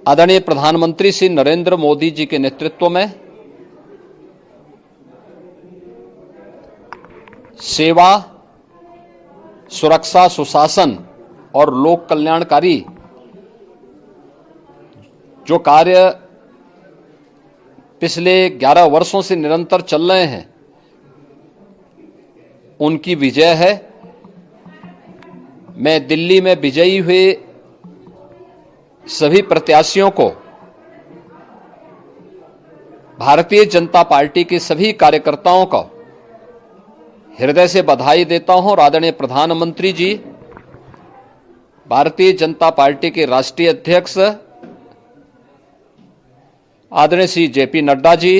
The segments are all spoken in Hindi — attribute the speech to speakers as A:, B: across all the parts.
A: आदरणीय प्रधानमंत्री श्री नरेंद्र मोदी जी के नेतृत्व में सेवा, सुरक्षा, सुशासन और लोक कल्याणकारी जो कार्य पिछले 11 वर्षों से निरंतर चल रहे हैं, उनकी विजय है। मैं दिल्ली में विजयी हुए सभी प्रत्याशियों को, भारतीय जनता पार्टी के सभी कार्यकर्ताओं को हृदय से बधाई देता हूं और आदरणीय प्रधानमंत्री जी, भारतीय जनता पार्टी के राष्ट्रीय अध्यक्ष आदरणीय श्री जेपी नड्डा जी,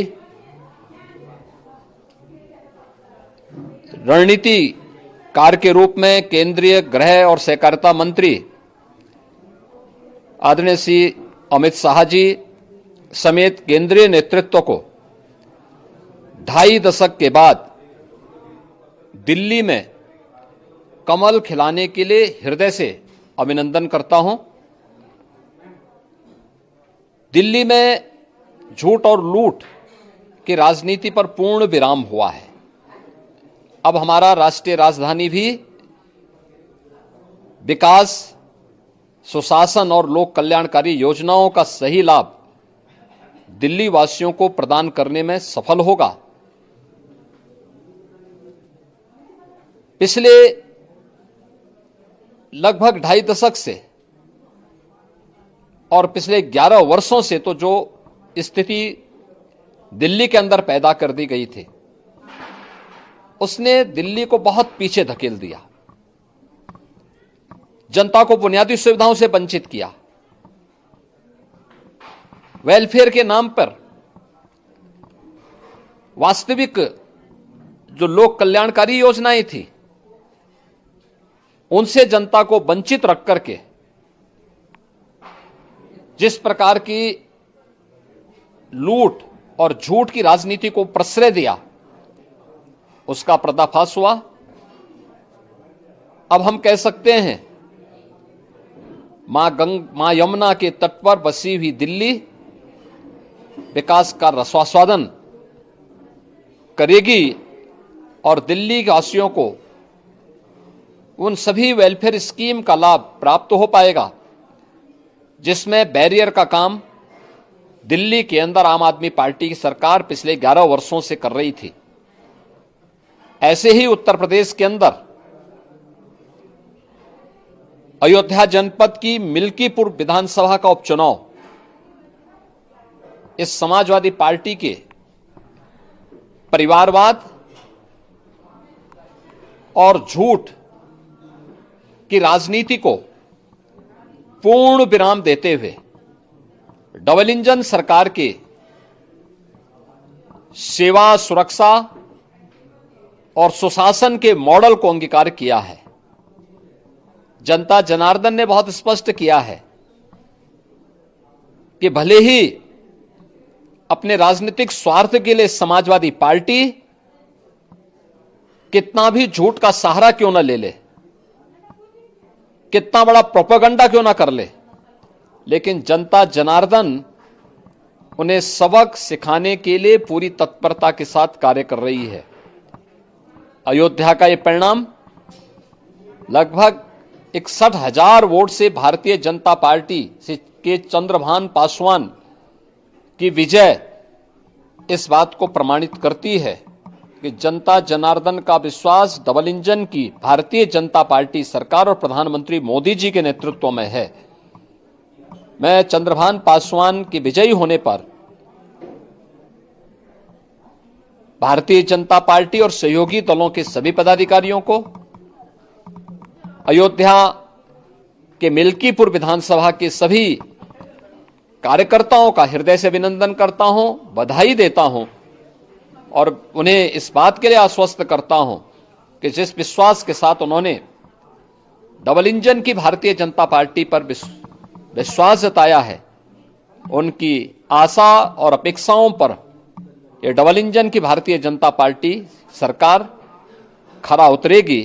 A: रणनीतिकार के रूप में केंद्रीय गृह और सहकारिता मंत्री आदरणीय श्री अमित शाह जी समेत केंद्रीय नेतृत्व को 2.5 दशक के बाद दिल्ली में कमल खिलाने के लिए हृदय से अभिनंदन करता हूं। दिल्ली में झूठ और लूट की राजनीति पर पूर्ण विराम हुआ है। अब हमारा राष्ट्रीय राजधानी भी विकास, सुशासन और लोक कल्याणकारी योजनाओं का सही लाभ दिल्ली वासियों को प्रदान करने में सफल होगा। पिछले लगभग 2.5 दशक से और पिछले 11 वर्षों से तो जो स्थिति दिल्ली के अंदर पैदा कर दी गई थी, उसने दिल्ली को बहुत पीछे धकेल दिया, जनता को बुनियादी सुविधाओं से वंचित किया। वेलफेयर के नाम पर वास्तविक जो लोक कल्याणकारी योजनाएं थी, उनसे जनता को वंचित रख करके जिस प्रकार की लूट और झूठ की राजनीति को प्रश्रय दिया, उसका पर्दाफाश हुआ। अब हम कह सकते हैं मां यमुना के तट पर बसी हुई दिल्ली विकास का रसास्वादन करेगी और दिल्ली के वासियों को उन सभी वेलफेयर स्कीम का लाभ प्राप्त हो पाएगा जिसमें बैरियर का काम दिल्ली के अंदर आम आदमी पार्टी की सरकार पिछले 11 वर्षों से कर रही थी। ऐसे ही उत्तर प्रदेश के अंदर अयोध्या जनपद की मिल्कीपुर विधानसभा का उपचुनाव इस समाजवादी पार्टी के परिवारवाद और झूठ की राजनीति को पूर्ण विराम देते हुए डबल इंजन सरकार के सेवा, सुरक्षा और सुशासन के मॉडल को अंगीकार किया है। जनता जनार्दन ने बहुत स्पष्ट किया है कि भले ही अपने राजनीतिक स्वार्थ के लिए समाजवादी पार्टी कितना भी झूठ का सहारा क्यों न ले ले, कितना बड़ा प्रोपेगेंडा क्यों ना कर ले, लेकिन जनता जनार्दन उन्हें सबक सिखाने के लिए पूरी तत्परता के साथ कार्य कर रही है। अयोध्या का यह परिणाम लगभग 61,000 वोट से भारतीय जनता पार्टी के चंद्रभान पासवान की विजय इस बात को प्रमाणित करती है कि जनता जनार्दन का विश्वास डबल इंजन की भारतीय जनता पार्टी सरकार और प्रधानमंत्री मोदी जी के नेतृत्व में है। मैं चंद्रभान पासवान के विजयी होने पर भारतीय जनता पार्टी और सहयोगी दलों के सभी पदाधिकारियों को, अयोध्या के मिल्कीपुर विधानसभा के सभी कार्यकर्ताओं का हृदय से अभिनंदन करता हूं, बधाई देता हूं और उन्हें इस बात के लिए आश्वस्त करता हूं कि जिस विश्वास के साथ उन्होंने डबल इंजन की भारतीय जनता पार्टी पर विश्वास जताया है, उनकी आशा और अपेक्षाओं पर यह डबल इंजन की भारतीय जनता पार्टी सरकार खरा उतरेगी।